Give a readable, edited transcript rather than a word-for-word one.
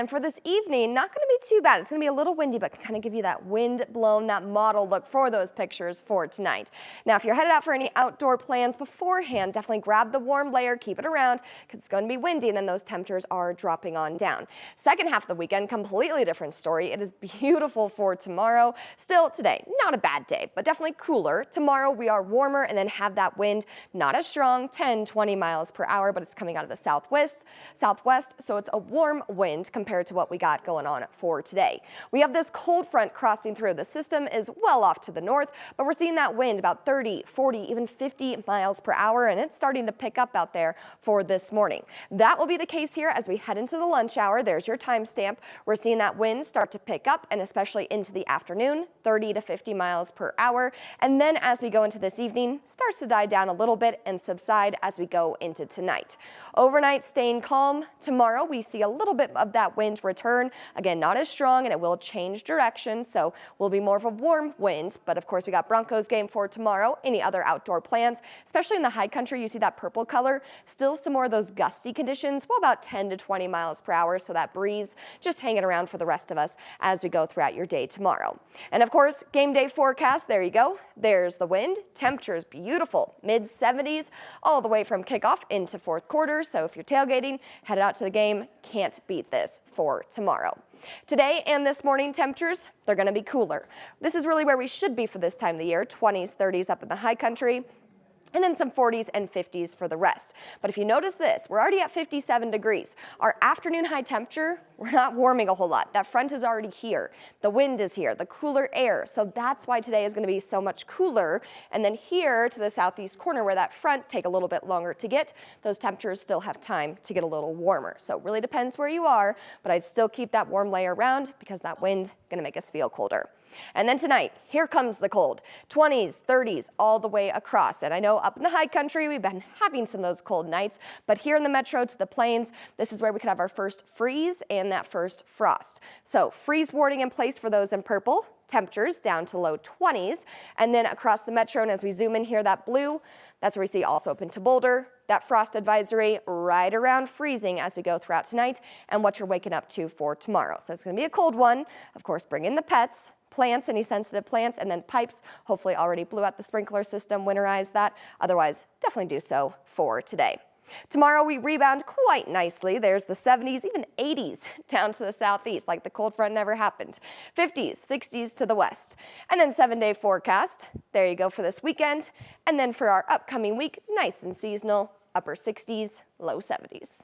And for this evening, not going to be too bad. It's going to be a little windy, but can kind of give you that wind blown, that model look for those pictures for tonight. Now, if you're headed out for any outdoor plans beforehand, definitely grab the warm layer, keep it around, because it's going to be windy, and then those temperatures are dropping on down. Second half of the weekend, completely different story. It is beautiful for tomorrow. Still today, not a bad day, but definitely cooler. Tomorrow we are warmer and then have that wind, not as strong, 10, 20 miles per hour, but it's coming out of the southwest, so it's a warm wind compared to what we got going on for today. We have this cold front crossing through. The system is well off to the north, but we're seeing that wind about 30, 40, even 50 miles per hour, and it's starting to pick up out there for this morning. That will be the case here as we head into the lunch hour. There's your timestamp. We're seeing that wind start to pick up, and especially into the afternoon, 30 to 50 miles per hour. And then as we go into this evening, starts to die down a little bit and subside as we go into tonight. Overnight staying calm. Tomorrow we see a little bit of that wind return. Again, not as strong, and it will change direction, so will be more of a warm wind. But of course, we got Broncos game for tomorrow. Any other outdoor plans, especially in the high country, you see that purple color. Still some more of those gusty conditions, well, about 10 to 20 miles per hour, so that breeze just hanging around for the rest of us as we go throughout your day tomorrow. And of course, game day forecast, there you go. There's the wind. Temperatures beautiful, mid-70s all the way from kickoff into fourth quarter. So if you're tailgating, headed out to the game, can't beat this for tomorrow. Today and this morning temperatures, they're going to be cooler. This is really where we should be for this time of the year, 20s, 30s up in the high country, and then some 40s and 50s for the rest. But if you notice this, we're already at 57 degrees. Our afternoon high temperature, we're not warming a whole lot. That front is already here. The wind is here, the cooler air. So that's why today is going to be so much cooler. And then here to the southeast corner where that front take a little bit longer to get, those temperatures still have time to get a little warmer. So it really depends where you are, but I'd still keep that warm layer around because that wind going to make us feel colder. And then tonight, here comes the cold. 20s, 30s, all the way across. And I know up in the high country, we've been having some of those cold nights, but here in the metro to the plains, this is where we could have our first freeze and that first frost. So freeze warning in place for those in purple. Temperatures down to low 20s, and then across the metro, and as we zoom in here, that blue, that's where we see also up into Boulder, that frost advisory right around freezing as we go throughout tonight and what you're waking up to for tomorrow. So it's going to be a cold one. Of course, bring in the pets, plants, any sensitive plants, and then pipes. Hopefully already blew out the sprinkler system, winterize that. Otherwise, definitely do so for today. Tomorrow we rebound quite nicely. There's the 70s, even 80s down to the southeast, like the cold front never happened. 50s, 60s to the west. And then 7-day forecast. There you go for this weekend. And then for our upcoming week, nice and seasonal, upper 60s, low 70s.